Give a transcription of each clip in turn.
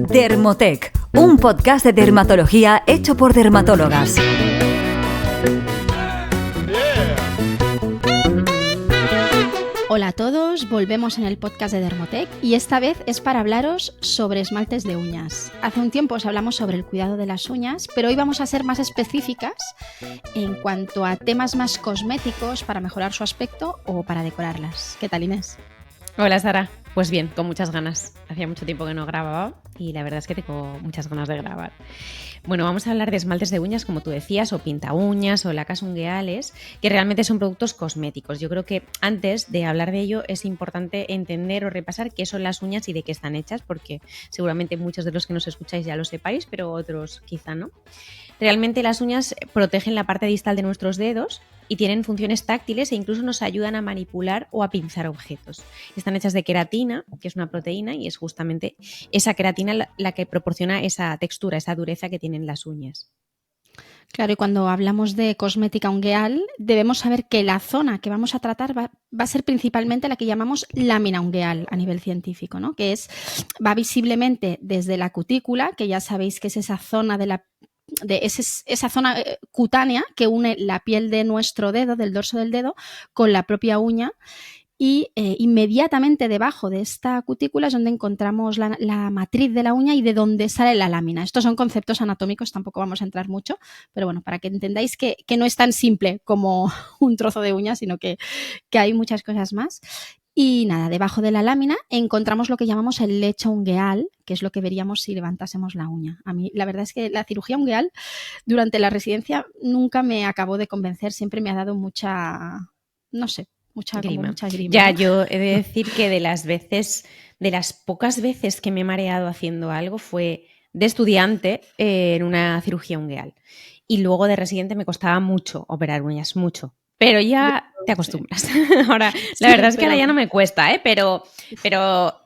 Dermotec, un podcast de dermatología hecho por dermatólogas. Hola a todos, volvemos en el podcast de Dermotec y esta vez es para hablaros sobre esmaltes de uñas. Hace un tiempo os hablamos sobre el cuidado de las uñas, pero hoy vamos a ser más específicas en cuanto a temas más cosméticos para mejorar su aspecto o para decorarlas. ¿Qué tal, Inés? Hola, Sara. Pues bien, con muchas ganas. Hacía mucho tiempo que no grababa y la verdad es que tengo muchas ganas de grabar. Bueno, vamos a hablar de esmaltes de uñas, como tú decías, o pinta uñas o lacas ungueales, que realmente son productos cosméticos. Yo creo que antes de hablar de ello es importante entender o repasar qué son las uñas y de qué están hechas, porque seguramente muchos de los que nos escucháis ya lo sepáis, pero otros quizá no. Realmente las uñas protegen la parte distal de nuestros dedos y tienen funciones táctiles e incluso nos ayudan a manipular o a pinzar objetos. Están hechas de queratina, que es una proteína, y es justamente esa queratina la que proporciona esa textura, esa dureza que tienen las uñas. Claro, y cuando hablamos de cosmética ungueal, debemos saber que la zona que vamos a tratar va a ser principalmente la que llamamos lámina ungueal a nivel científico, ¿no? Que va visiblemente desde la cutícula, que ya sabéis que es esa zona esa zona cutánea que une la piel de nuestro dedo, del dorso del dedo, con la propia uña. Y inmediatamente debajo de esta cutícula es donde encontramos la matriz de la uña y de donde sale la lámina. Estos son conceptos anatómicos, tampoco vamos a entrar mucho, pero bueno, para que entendáis que no es tan simple como un trozo de uña, sino que hay muchas cosas más. Y nada, debajo de la lámina encontramos lo que llamamos el lecho ungueal, que es lo que veríamos si levantásemos la uña. A mí la verdad es que la cirugía ungueal durante la residencia nunca me acabó de convencer, siempre me ha dado mucha, no sé, mucha grima. Ya, yo he de decir que de las pocas veces que me he mareado haciendo algo fue de estudiante en una cirugía ungueal. Y luego de residente me costaba mucho operar uñas, mucho. Pero ya te acostumbras. Ahora, la verdad es que ahora ya no me cuesta, pero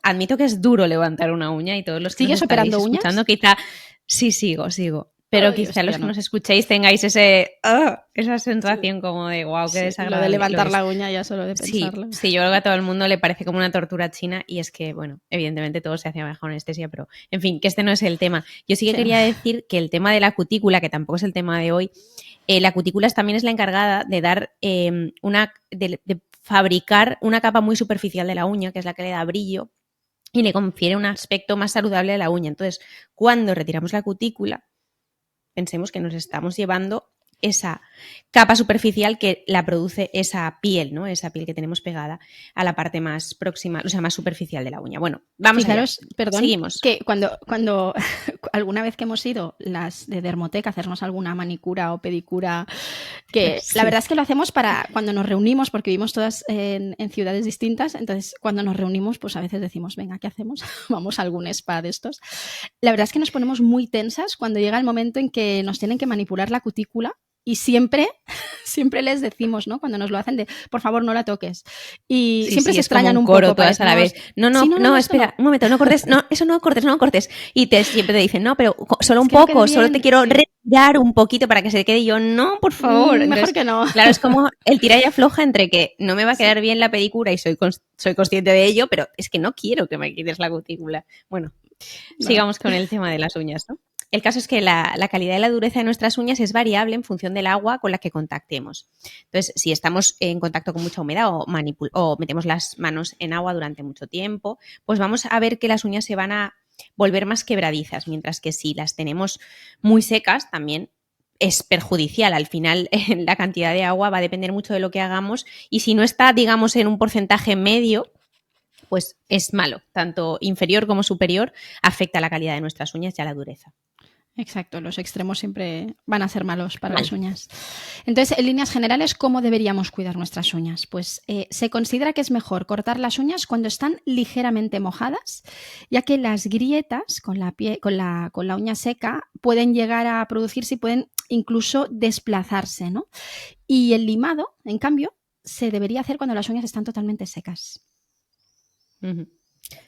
admito que es duro levantar una uña y todos los que ¿Sigues nos estáis operando escuchando uñas? quizá sí sigo. Pero quizá los que nos escuchéis tengáis esa sensación como de wow, qué desagradable. Lo de levantar la uña ya solo de pensarlo. Sí, yo creo que a todo el mundo le parece como una tortura china y es que, bueno, evidentemente todo se hace bajo anestesia, pero en fin, que este no es el tema. Yo sí que quería decir que el tema de la cutícula, que tampoco es el tema de hoy, la cutícula también es la encargada de dar de fabricar una capa muy superficial de la uña, que es la que le da brillo y le confiere un aspecto más saludable a la uña. Entonces, cuando retiramos la cutícula, pensemos que nos estamos llevando esa capa superficial que la produce esa piel, ¿no? Esa piel que tenemos pegada a la parte más próxima, o sea, más superficial de la uña. Bueno, vamos allá. Perdón, seguimos. Que cuando alguna vez que hemos ido las de Dermotec a hacernos alguna manicura o pedicura, que la verdad es que lo hacemos para cuando nos reunimos, porque vivimos todas en ciudades distintas, entonces cuando nos reunimos, pues a veces decimos, venga, ¿qué hacemos? Vamos a algún spa de estos. La verdad es que nos ponemos muy tensas cuando llega el momento en que nos tienen que manipular la cutícula. Y siempre les decimos, ¿no? Cuando nos lo hacen por favor, no la toques. Y siempre se extrañan un coro poco. Todas a la vez. No, espera, un momento, no cortes, no, eso no cortes. Y siempre te dicen, no, pero solo un poco, solo te quiero retirar un poquito para que se quede. Y yo, no, por favor. Mejor Entonces, que no. Claro, es como el tira y afloja entre que no me va a quedar bien la pedicura y soy consciente de ello, pero es que no quiero que me quites la cutícula. Bueno, sigamos con el tema de las uñas, ¿no? El caso es que la calidad y la dureza de nuestras uñas es variable en función del agua con la que contactemos. Entonces, si estamos en contacto con mucha humedad o metemos las manos en agua durante mucho tiempo, pues vamos a ver que las uñas se van a volver más quebradizas, mientras que si las tenemos muy secas también es perjudicial. Al final, la cantidad de agua va a depender mucho de lo que hagamos y si no está, digamos, en un porcentaje medio, pues es malo. Tanto inferior como superior afecta a la calidad de nuestras uñas y a la dureza. Exacto, los extremos siempre van a ser malos para las uñas. Entonces, en líneas generales, ¿cómo deberíamos cuidar nuestras uñas? Pues se considera que es mejor cortar las uñas cuando están ligeramente mojadas, ya que las grietas con la uña seca pueden llegar a producirse y pueden incluso desplazarse, ¿no? Y el limado, en cambio, se debería hacer cuando las uñas están totalmente secas. Uh-huh.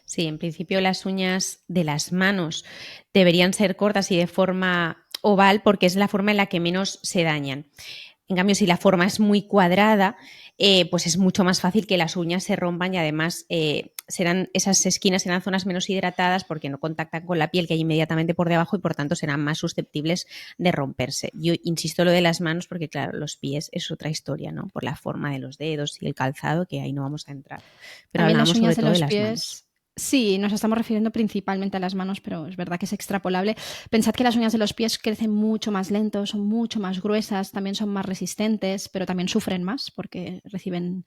Sí, en principio las uñas de las manos deberían ser cortas y de forma oval porque es la forma en la que menos se dañan. En cambio, si la forma es muy cuadrada, pues es mucho más fácil que las uñas se rompan y además esas esquinas serán zonas menos hidratadas porque no contactan con la piel que hay inmediatamente por debajo y por tanto serán más susceptibles de romperse. Yo insisto lo de las manos porque claro, los pies es otra historia, ¿no? Por la forma de los dedos y el calzado, que ahí no vamos a entrar. Pero También las hablamos uñas sobre de todo de los las pies. manos. Sí, nos estamos refiriendo principalmente a las manos, pero es verdad que es extrapolable. Pensad que las uñas de los pies crecen mucho más lento, son mucho más gruesas, también son más resistentes, pero también sufren más porque reciben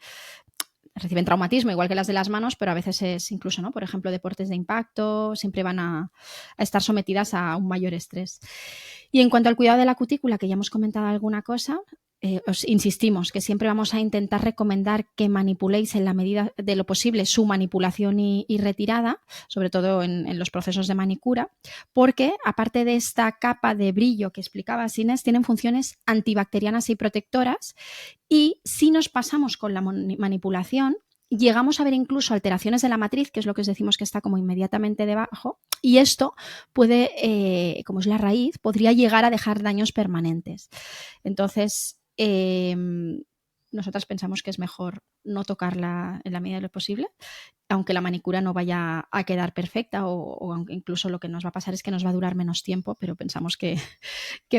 traumatismo, igual que las de las manos, pero a veces es incluso, ¿no? Por ejemplo, deportes de impacto, siempre van a estar sometidas a un mayor estrés. Y en cuanto al cuidado de la cutícula, que ya hemos comentado alguna cosa, os insistimos que siempre vamos a intentar recomendar que manipuléis en la medida de lo posible su manipulación y retirada, sobre todo en los procesos de manicura, porque aparte de esta capa de brillo que explicaba Inés, tienen funciones antibacterianas y protectoras, y si nos pasamos con la manipulación, llegamos a ver incluso alteraciones de la matriz, que es lo que os decimos que está como inmediatamente debajo, y esto puede, como es la raíz, podría llegar a dejar daños permanentes. Entonces, nosotras pensamos que es mejor no tocarla en la medida de lo posible, aunque la manicura no vaya a quedar perfecta o aunque incluso lo que nos va a pasar es que nos va a durar menos tiempo, pero pensamos que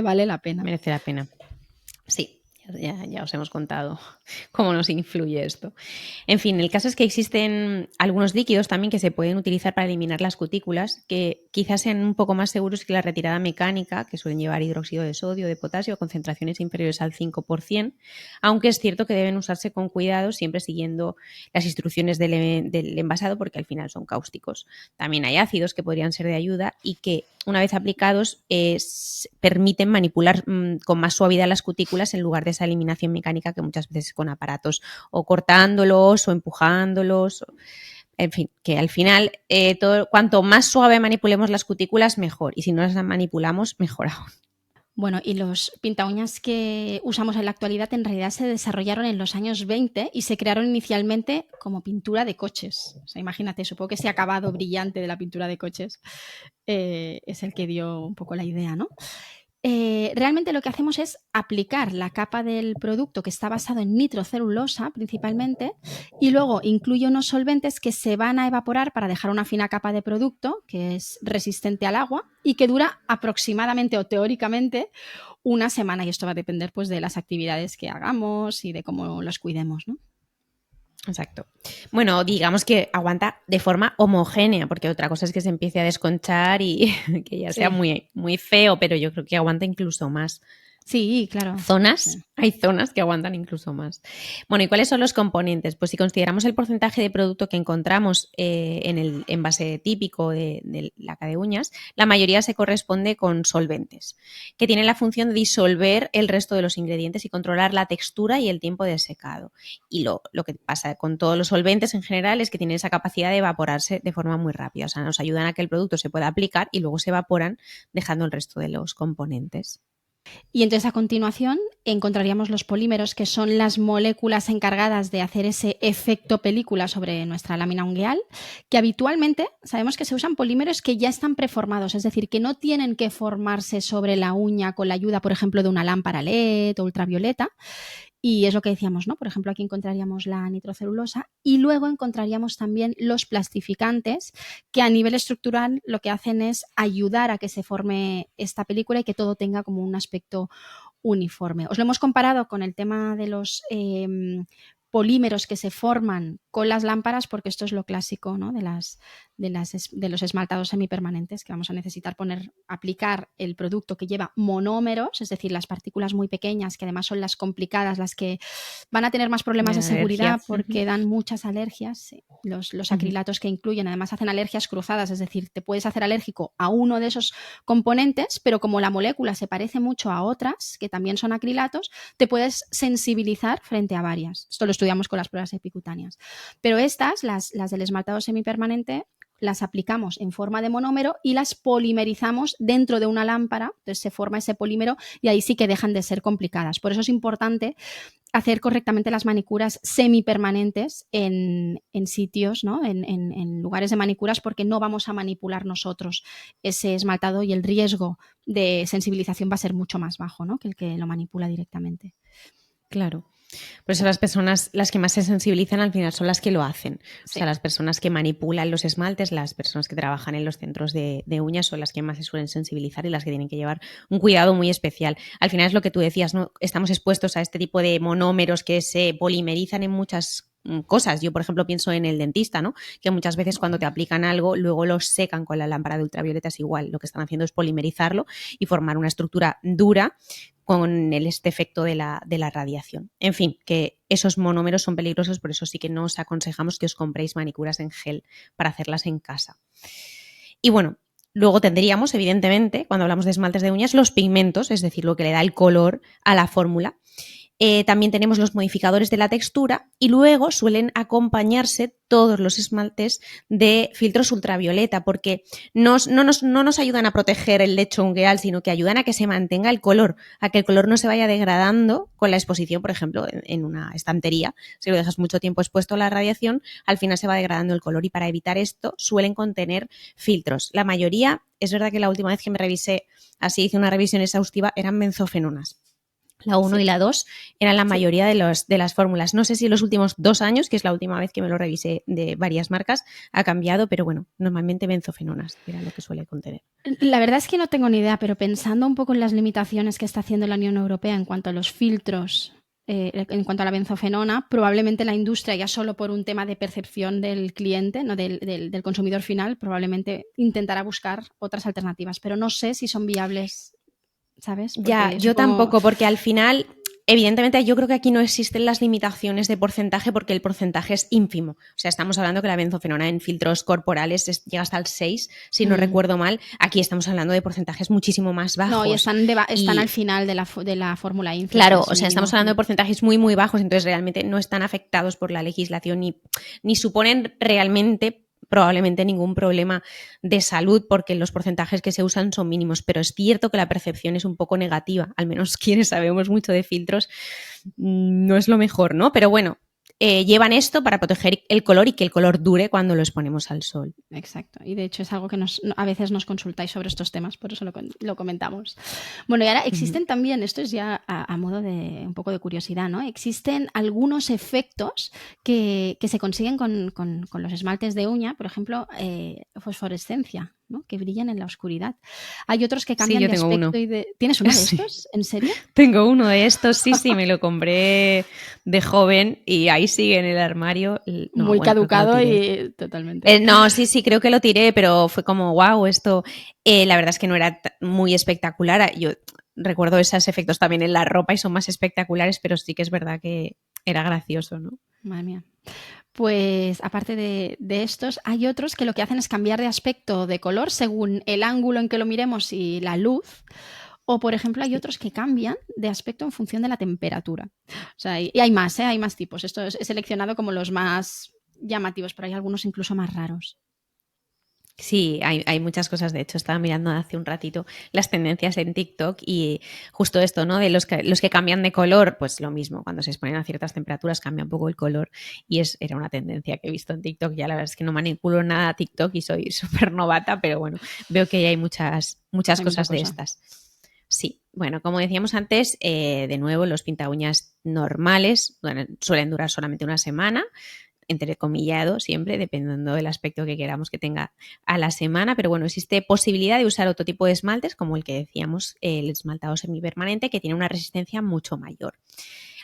vale la pena. Merece la pena. Sí. Ya os hemos contado cómo nos influye esto. En fin, el caso es que existen algunos líquidos también que se pueden utilizar para eliminar las cutículas, que quizás sean un poco más seguros que la retirada mecánica, que suelen llevar hidróxido de sodio, de potasio, a concentraciones inferiores al 5%, aunque es cierto que deben usarse con cuidado, siempre siguiendo las instrucciones del envasado, porque al final son cáusticos. También hay ácidos que podrían ser de ayuda y que, una vez aplicados, permiten manipular con más suavidad las cutículas en lugar de esa eliminación mecánica que muchas veces con aparatos o cortándolos o empujándolos. En fin, que al final cuanto más suave manipulemos las cutículas, mejor. Y si no las manipulamos, mejor aún. Bueno, y los pintauñas que usamos en la actualidad en realidad se desarrollaron en los años 20 y se crearon inicialmente como pintura de coches. O sea, imagínate, supongo que ese acabado brillante de la pintura de coches es el que dio un poco la idea, ¿no? Realmente lo que hacemos es aplicar la capa del producto que está basado en nitrocelulosa principalmente y luego incluye unos solventes que se van a evaporar para dejar una fina capa de producto que es resistente al agua y que dura aproximadamente o teóricamente una semana, y esto va a depender pues de las actividades que hagamos y de cómo los cuidemos, ¿no? Exacto. Bueno, digamos que aguanta de forma homogénea, porque otra cosa es que se empiece a desconchar y que ya sea muy, muy feo, pero yo creo que aguanta incluso más. Sí, claro. Sí. Hay zonas que aguantan incluso más. Bueno, ¿y cuáles son los componentes? Pues si consideramos el porcentaje de producto que encontramos en el envase típico de laca de uñas, la mayoría se corresponde con solventes, que tienen la función de disolver el resto de los ingredientes y controlar la textura y el tiempo de secado. Y lo que pasa con todos los solventes en general es que tienen esa capacidad de evaporarse de forma muy rápida. O sea, nos ayudan a que el producto se pueda aplicar y luego se evaporan dejando el resto de los componentes. Y entonces a continuación encontraríamos los polímeros, que son las moléculas encargadas de hacer ese efecto película sobre nuestra lámina ungueal, que habitualmente sabemos que se usan polímeros que ya están preformados, es decir, que no tienen que formarse sobre la uña con la ayuda, por ejemplo, de una lámpara LED o ultravioleta. Y es lo que decíamos, ¿no? Por ejemplo, aquí encontraríamos la nitrocelulosa y luego encontraríamos también los plastificantes, que a nivel estructural lo que hacen es ayudar a que se forme esta película y que todo tenga como un aspecto uniforme. Os lo hemos comparado con el tema de los polímeros que se forman con las lámparas, porque esto es lo clásico, ¿no? de los esmaltados semipermanentes, que vamos a necesitar aplicar el producto que lleva monómeros, es decir, las partículas muy pequeñas, que además son las complicadas, las que van a tener más problemas de seguridad porque dan muchas alergias. Sí. Los acrilatos que incluyen, además hacen alergias cruzadas, es decir, te puedes hacer alérgico a uno de esos componentes, pero como la molécula se parece mucho a otras, que también son acrilatos, te puedes sensibilizar frente a varias. Esto lo estudiamos con las pruebas epicutáneas. Pero estas, las del esmaltado semipermanente, las aplicamos en forma de monómero y las polimerizamos dentro de una lámpara, entonces se forma ese polímero y ahí sí que dejan de ser complicadas. Por eso es importante hacer correctamente las manicuras semipermanentes en sitios, ¿no? en lugares de manicuras, porque no vamos a manipular nosotros ese esmaltado y el riesgo de sensibilización va a ser mucho más bajo, ¿no? que el que lo manipula directamente. Claro. Por eso las personas, las que más se sensibilizan al final son las que lo hacen. O sea, las personas que manipulan los esmaltes, las personas que trabajan en los centros de uñas son las que más se suelen sensibilizar y las que tienen que llevar un cuidado muy especial. Al final es lo que tú decías, ¿no? Estamos expuestos a este tipo de monómeros que se polimerizan en muchas cosas. Yo, por ejemplo, pienso en el dentista, ¿no? Que muchas veces cuando te aplican algo, luego lo secan con la lámpara de ultravioletas igual. Lo que están haciendo es polimerizarlo y formar una estructura dura con este efecto de la radiación. En fin, que esos monómeros son peligrosos, por eso sí que no os aconsejamos que os compréis manicuras en gel para hacerlas en casa. Y bueno, luego tendríamos, evidentemente, cuando hablamos de esmaltes de uñas, los pigmentos, es decir, lo que le da el color a la fórmula. También tenemos los modificadores de la textura y luego suelen acompañarse todos los esmaltes de filtros ultravioleta porque no nos ayudan a proteger el lecho ungueal, sino que ayudan a que se mantenga el color, a que el color no se vaya degradando con la exposición, por ejemplo, en una estantería. Si lo dejas mucho tiempo expuesto a la radiación, al final se va degradando el color y para evitar esto suelen contener filtros. La mayoría, es verdad que la última vez que me revisé, así hice una revisión exhaustiva, eran benzofenonas. La 1 y la 2 eran la mayoría de las fórmulas. No sé si en los últimos 2 años, que es la última vez que me lo revisé de varias marcas, ha cambiado, pero bueno, normalmente benzofenonas era lo que suele contener. La verdad es que no tengo ni idea, pero pensando un poco en las limitaciones que está haciendo la Unión Europea en cuanto a los filtros, en cuanto a la benzofenona, probablemente la industria, ya solo por un tema de percepción del cliente, no del consumidor final, probablemente intentará buscar otras alternativas, pero no sé si son viables, ¿sabes? Porque ya, yo tampoco, porque al final, evidentemente, yo creo que aquí no existen las limitaciones de porcentaje porque el porcentaje es ínfimo. O sea, estamos hablando que la benzofenona en filtros corporales llega hasta el 6, si no recuerdo mal. Aquí estamos hablando de porcentajes muchísimo más bajos. No, y están al final de la fórmula ínfima. Claro, o sea, estamos hablando de porcentajes muy, muy bajos, entonces realmente no están afectados por la legislación ni suponen realmente probablemente ningún problema de salud porque los porcentajes que se usan son mínimos, pero es cierto que la percepción es un poco negativa, al menos quienes sabemos mucho de filtros no es lo mejor, ¿no? Pero bueno, llevan esto para proteger el color y que el color dure cuando lo exponemos al sol. Exacto, y de hecho es algo que a veces nos consultáis sobre estos temas, por eso lo comentamos. Bueno, y ahora existen también, esto es ya a modo de un poco de curiosidad, ¿no? Existen algunos efectos que se consiguen con los esmaltes de uña, por ejemplo, fosforescencia, ¿no? Que brillan en la oscuridad. Hay otros que cambian de aspecto y de... ¿Tienes uno de estos? ¿En serio? Tengo uno de estos, sí, me lo compré de joven y ahí sigue en el armario. No, muy caducado y totalmente. No, sí, creo que lo tiré, pero fue como, wow, esto... la verdad es que no era muy espectacular. Yo recuerdo esos efectos también en la ropa y son más espectaculares, pero sí que es verdad que era gracioso, ¿no? Madre mía. Pues aparte de estos, hay otros que lo que hacen es cambiar de aspecto, de color, según el ángulo en que lo miremos y la luz. O, por ejemplo, hay otros que cambian de aspecto en función de la temperatura. O sea, y hay más, hay más tipos. Esto he seleccionado como los más llamativos, pero hay algunos incluso más raros. Sí, hay muchas cosas. De hecho, estaba mirando hace un ratito las tendencias en TikTok y justo esto, ¿no? De los que cambian de color, pues lo mismo. Cuando se exponen a ciertas temperaturas cambia un poco el color y era una tendencia que he visto en TikTok. Ya la verdad es que no manipulo nada a TikTok y soy súper novata, pero bueno, veo que hay muchas cosas de estas. Sí, bueno, como decíamos antes, de nuevo, los pintaúñas normales suelen durar solamente una semana, entrecomillado siempre, dependiendo del aspecto que queramos que tenga a la semana, pero bueno, existe posibilidad de usar otro tipo de esmaltes, como el que decíamos, el esmaltado semipermanente, que tiene una resistencia mucho mayor.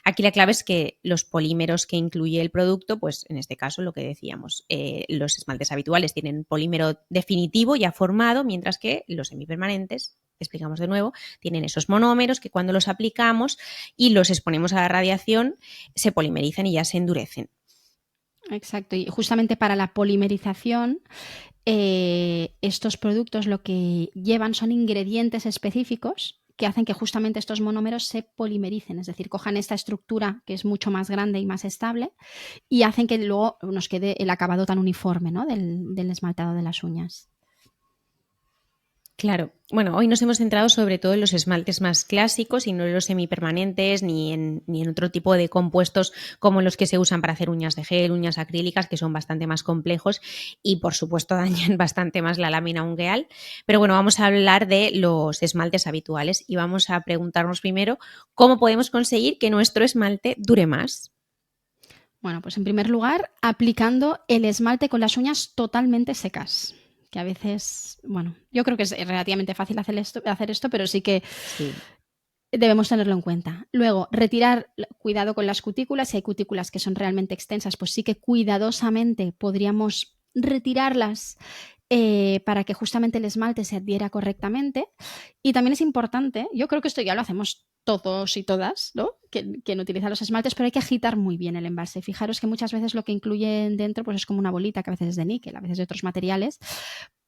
Aquí la clave es que los polímeros que incluye el producto, pues en este caso lo que decíamos, los esmaltes habituales tienen polímero definitivo ya formado, mientras que los semipermanentes, explicamos de nuevo, tienen esos monómeros que cuando los aplicamos y los exponemos a la radiación se polimerizan y ya se endurecen. Exacto, y justamente para la polimerización estos productos lo que llevan son ingredientes específicos que hacen que justamente estos monómeros se polimericen, es decir, cojan esta estructura que es mucho más grande y más estable y hacen que luego nos quede el acabado tan uniforme, ¿no? del esmaltado de las uñas. Claro. Bueno, hoy nos hemos centrado sobre todo en los esmaltes más clásicos y no en los semipermanentes ni en otro tipo de compuestos como los que se usan para hacer uñas de gel, uñas acrílicas, que son bastante más complejos y por supuesto dañan bastante más la lámina ungueal. Pero bueno, vamos a hablar de los esmaltes habituales y vamos a preguntarnos primero cómo podemos conseguir que nuestro esmalte dure más. Bueno, pues en primer lugar, aplicando el esmalte con las uñas totalmente secas. Que a veces, bueno, yo creo que es relativamente fácil hacer esto, pero sí que debemos tenerlo en cuenta. Luego, retirar, cuidado con las cutículas. Si hay cutículas que son realmente extensas, pues sí que cuidadosamente podríamos retirarlas para que justamente el esmalte se adhiera correctamente. Y también es importante, yo creo que esto ya lo hacemos todos y todas, ¿no? Quien utiliza los esmaltes, pero hay que agitar muy bien el envase. Fijaros que muchas veces lo que incluyen dentro pues es como una bolita, que a veces es de níquel, a veces de otros materiales,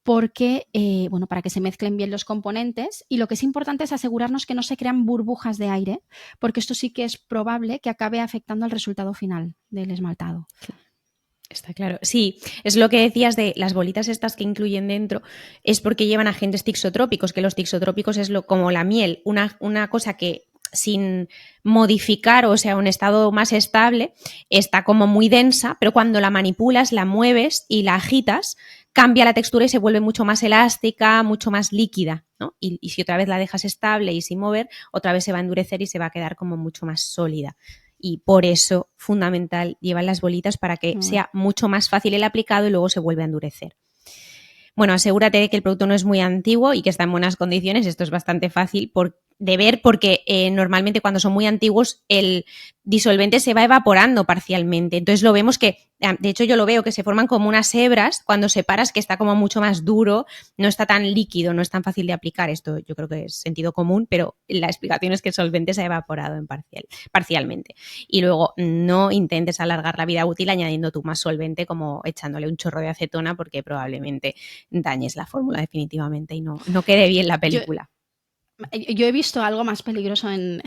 porque, bueno, para que se mezclen bien los componentes. Y lo que es importante es asegurarnos que no se crean burbujas de aire, porque esto sí que es probable que acabe afectando al resultado final del esmaltado. Está claro. Sí, es lo que decías de las bolitas estas que incluyen dentro, es porque llevan agentes tixotrópicos, que los tixotrópicos es como la miel, una cosa que sin modificar, o sea, un estado más estable, está como muy densa, pero cuando la manipulas, la mueves y la agitas, cambia la textura y se vuelve mucho más elástica, mucho más líquida, ¿no? Y si otra vez la dejas estable y sin mover, otra vez se va a endurecer y se va a quedar como mucho más sólida. Y por eso, fundamental, llevan las bolitas para que sea mucho más fácil el aplicado y luego se vuelve a endurecer. Bueno, asegúrate de que el producto no es muy antiguo y que está en buenas condiciones. Esto es bastante fácil de ver porque normalmente cuando son muy antiguos el disolvente se va evaporando parcialmente. Entonces lo vemos que, de hecho yo lo veo, que se forman como unas hebras cuando separas, que está como mucho más duro, no está tan líquido, no es tan fácil de aplicar. Esto yo creo que es sentido común, pero la explicación es que el solvente se ha evaporado parcialmente. Y luego no intentes alargar la vida útil añadiendo tú más solvente, como echándole un chorro de acetona, porque probablemente dañes la fórmula definitivamente y no quede bien la película. Yo he visto algo más peligroso en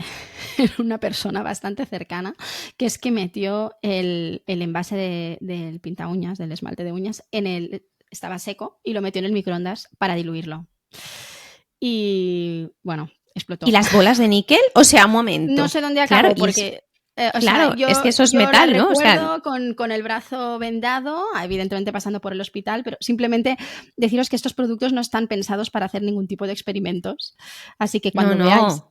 una persona bastante cercana, que es que metió el envase del pinta uñas, del esmalte de uñas, estaba seco y lo metió en el microondas para diluirlo. Y bueno, explotó. ¿Y las bolas de níquel? O sea, un momento. No sé dónde acabó, claro, porque... claro, es que eso es metal, ¿no? O sea, con el brazo vendado, evidentemente pasando por el hospital, pero simplemente deciros que estos productos no están pensados para hacer ningún tipo de experimentos. Así que cuando veáis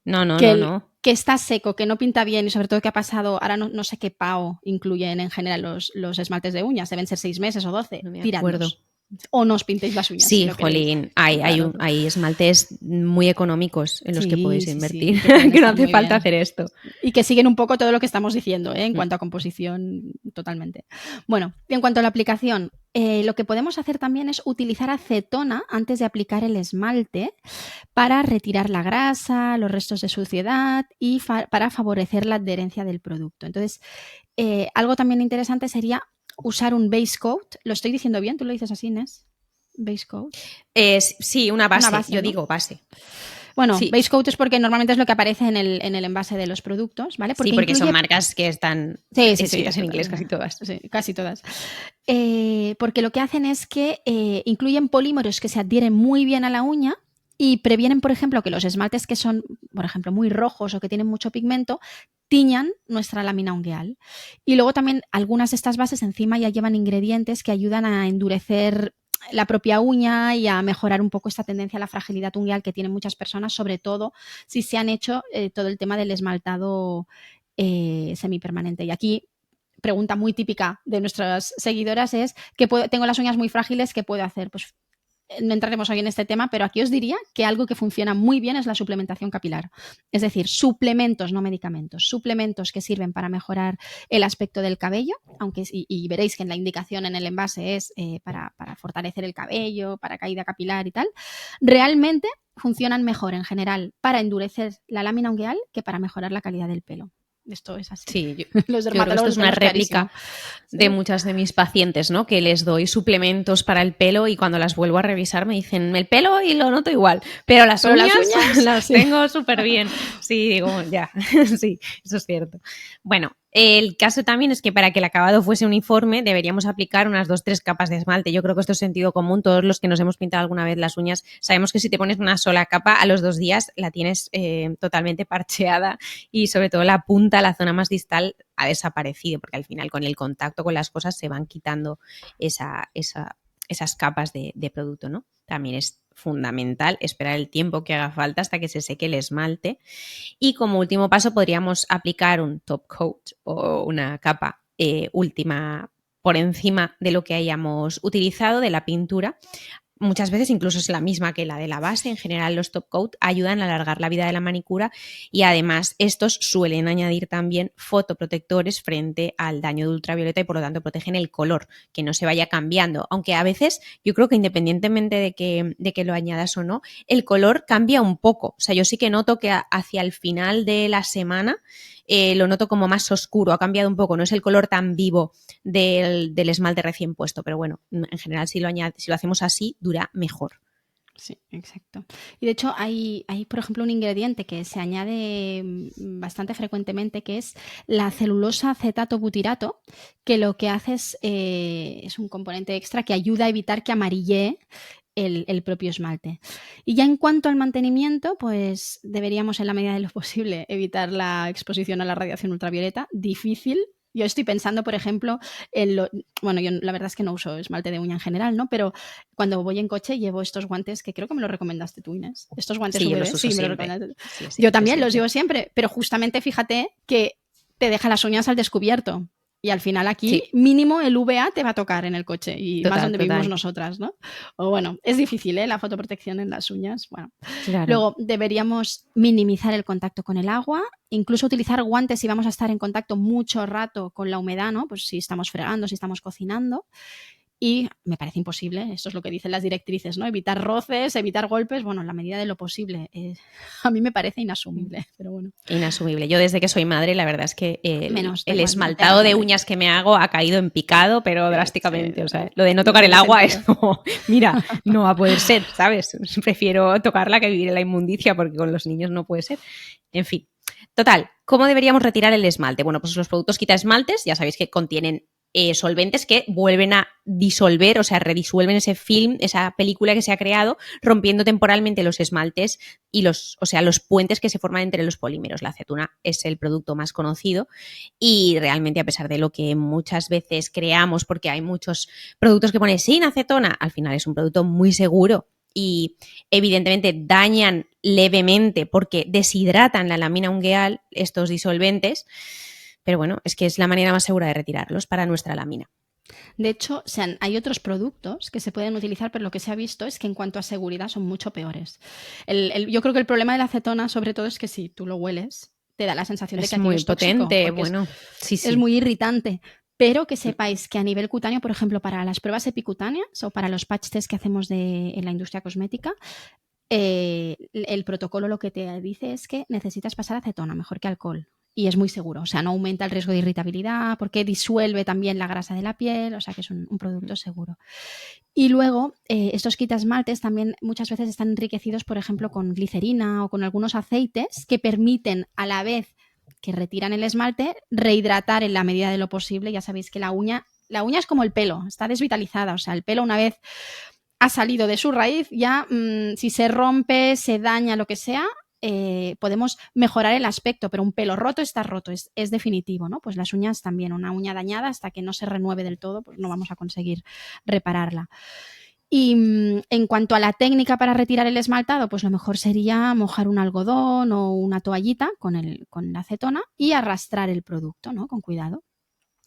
que está seco, que no pinta bien y sobre todo que ha pasado, ahora no sé qué PAO incluyen en general los esmaltes de uñas, deben ser 6 meses o 12, no me tiradlos. O no os pintéis las uñas. Sí, si no jolín, hay esmaltes muy económicos en los que podéis invertir, sí, que no hace falta hacer esto. Y que siguen un poco todo lo que estamos diciendo, en cuanto a composición, totalmente. Bueno, en cuanto a la aplicación, lo que podemos hacer también es utilizar acetona antes de aplicar el esmalte para retirar la grasa, los restos de suciedad y para favorecer la adherencia del producto. Entonces, algo también interesante sería usar un base coat. ¿Lo estoy diciendo bien? ¿Tú lo dices así, Inés? Base coat. Sí, una base, yo digo base. Bueno, sí. Base coat es porque normalmente es lo que aparece en el envase de los productos, ¿vale? Porque son marcas que están escritas en inglés casi todas. Sí, casi todas. Porque lo que hacen es que incluyen polímeros que se adhieren muy bien a la uña y previenen, por ejemplo, que los esmaltes que son, por ejemplo, muy rojos o que tienen mucho pigmento, tiñan nuestra lámina ungueal. Y luego también algunas de estas bases encima ya llevan ingredientes que ayudan a endurecer la propia uña y a mejorar un poco esta tendencia a la fragilidad ungueal que tienen muchas personas, sobre todo si se han hecho todo el tema del esmaltado semipermanente. Y aquí, pregunta muy típica de nuestras seguidoras es, tengo las uñas muy frágiles, ¿qué puedo hacer? Pues no entraremos hoy en este tema, pero aquí os diría que algo que funciona muy bien es la suplementación capilar. Es decir, suplementos, no medicamentos, suplementos que sirven para mejorar el aspecto del cabello, aunque y veréis que en la indicación en el envase es para fortalecer el cabello, para caída capilar y tal. Realmente funcionan mejor en general para endurecer la lámina ungueal que para mejorar la calidad del pelo. Esto es así. Sí, Los yo creo que esto dermatólogos es una tenemos réplica clarísimo. de Sí. muchas de mis pacientes, ¿no? Que les doy suplementos para el pelo y cuando las vuelvo a revisar me dicen, el pelo y lo noto igual, pero las Pero uñas, las uñas, las sí. tengo súper bien. Sí, digo, ya, sí, eso es cierto. Bueno, el caso también es que para que el acabado fuese uniforme deberíamos aplicar unas 2-3 capas de esmalte. Yo creo que esto es sentido común. Todos los que nos hemos pintado alguna vez las uñas sabemos que si te pones una sola capa a los 2 días la tienes totalmente parcheada y sobre todo la punta, la zona más distal, ha desaparecido porque al final con el contacto con las cosas se van quitando esas capas de producto, ¿no? También es fundamental esperar el tiempo que haga falta hasta que se seque el esmalte. Y como último paso podríamos aplicar un top coat o una capa última por encima de lo que hayamos utilizado de la pintura. Muchas veces incluso es la misma que la de la base. En general los top coat ayudan a alargar la vida de la manicura y además estos suelen añadir también fotoprotectores frente al daño de ultravioleta y por lo tanto protegen el color, que no se vaya cambiando. Aunque a veces yo creo que independientemente de que lo añadas o no, el color cambia un poco. O sea, yo sí que noto que hacia el final de la semana lo noto como más oscuro, ha cambiado un poco, no es el color tan vivo del esmalte recién puesto, pero bueno, en general si lo hacemos así, dura mejor. Sí, exacto. Y de hecho hay, por ejemplo, un ingrediente que se añade bastante frecuentemente, que es la celulosa acetato butirato, que lo que hace es un componente extra que ayuda a evitar que amarillee el propio esmalte. Y ya en cuanto al mantenimiento, pues deberíamos en la medida de lo posible evitar la exposición a la radiación ultravioleta. Difícil. Yo estoy pensando, por ejemplo, bueno, yo la verdad es que no uso esmalte de uña en general, ¿no? Pero cuando voy en coche llevo estos guantes que creo que me los recomendaste tú, Inés. Estos guantes Sí, yo UV, los uso sí, me los siempre. recomendaste. Sí, Yo siempre, también los siempre. llevo siempre, pero justamente fíjate que te deja las uñas al descubierto. Y al final aquí Sí, mínimo el UVA te va a tocar en el coche y más total, donde vivimos total. nosotras, ¿no? O bueno, es difícil, ¿eh? La fotoprotección en las uñas. Bueno, Claro. luego deberíamos minimizar el contacto con el agua, incluso utilizar guantes si vamos a estar en contacto mucho rato con la humedad, ¿no? Pues si estamos fregando, si estamos cocinando. Y me parece imposible, esto es lo que dicen las directrices, ¿no? Evitar roces, evitar golpes, bueno, en la medida de lo posible. A mí me parece inasumible, pero bueno. Inasumible. Yo desde que soy madre, la verdad es que Menos, da el igual, no te esmaltado hagas de madre. uñas que me hago ha caído en picado, pero Sí, drásticamente. O sea, lo de no no tocar el tiene agua es sentido. como, mira, no va a poder ser, ¿sabes? Prefiero tocarla que vivir en la inmundicia porque con los niños no puede ser. En fin. Total, ¿cómo deberíamos retirar el esmalte? Bueno, pues los productos quita esmaltes, ya sabéis que contienen solventes que vuelven a disolver, o sea, redisuelven ese film, esa película que se ha creado, rompiendo temporalmente los esmaltes y los puentes que se forman entre los polímeros. La acetona es el producto más conocido y realmente, a pesar de lo que muchas veces creamos, porque hay muchos productos que ponen sin acetona, al final es un producto muy seguro y evidentemente dañan levemente porque deshidratan la lámina ungueal, estos disolventes, pero bueno, es que es la manera más segura de retirarlos para nuestra lámina. De hecho, hay otros productos que se pueden utilizar, pero lo que se ha visto es que en cuanto a seguridad son mucho peores. Yo creo que el problema de la acetona, sobre todo, es que si tú lo hueles, te da la sensación de que Es aquello muy es tóxico, potente, porque bueno, sí, es sí. muy irritante. Pero que sepáis que a nivel cutáneo, por ejemplo, para las pruebas epicutáneas o para los patch test que hacemos en la industria cosmética, el protocolo lo que te dice es que necesitas pasar acetona mejor que alcohol. Y es muy seguro, o sea, no aumenta el riesgo de irritabilidad porque disuelve también la grasa de la piel, o sea que es un producto seguro. Y luego, estos quitasmaltes también muchas veces están enriquecidos, por ejemplo, con glicerina o con algunos aceites que permiten a la vez que retiran el esmalte, rehidratar en la medida de lo posible. Ya sabéis que la uña es como el pelo, está desvitalizada, o sea, el pelo una vez ha salido de su raíz, ya si se rompe, se daña, lo que sea, podemos mejorar el aspecto, pero un pelo roto está roto, es definitivo, ¿no? Pues las uñas también, una uña dañada hasta que no se renueve del todo, pues no vamos a conseguir repararla. Y en cuanto a la técnica para retirar el esmaltado, pues lo mejor sería mojar un algodón o una toallita con la acetona y arrastrar el producto, ¿no? Con cuidado.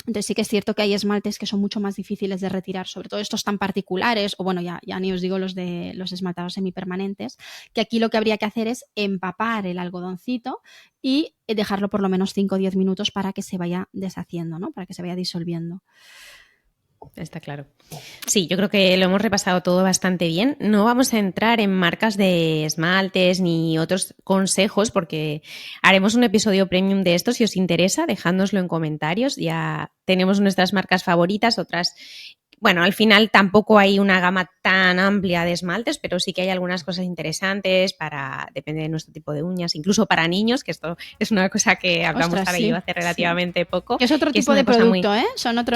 Entonces sí que es cierto que hay esmaltes que son mucho más difíciles de retirar, sobre todo estos tan particulares, o bueno, ya ni os digo los de los esmaltados semipermanentes, que aquí lo que habría que hacer es empapar el algodoncito y dejarlo por lo menos 5 o 10 minutos para que se vaya deshaciendo, ¿no? Para que se vaya disolviendo. Está claro. Sí, yo creo que lo hemos repasado todo bastante bien. No vamos a entrar en marcas de esmaltes ni otros consejos porque haremos un episodio premium de esto. Si os interesa, dejádnoslo en comentarios. Ya tenemos nuestras marcas favoritas, otras... Bueno, al final tampoco hay una gama tan amplia de esmaltes, pero sí que hay algunas cosas interesantes depende de nuestro tipo de uñas, incluso para niños, que esto es una cosa que hablamos Sara y yo hace relativamente poco. Que es otro tipo de producto, ¿eh?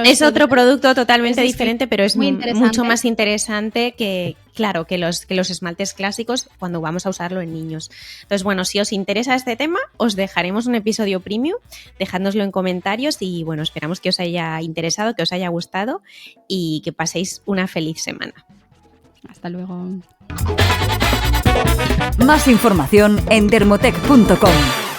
Es otro producto totalmente diferente, pero es mucho más interesante que los esmaltes clásicos cuando vamos a usarlo en niños. Entonces, bueno, si os interesa este tema, os dejaremos un episodio premium, dejádnoslo en comentarios y, bueno, esperamos que os haya interesado, que os haya gustado y que paséis una feliz semana. Hasta luego. Más información en dermotech.com.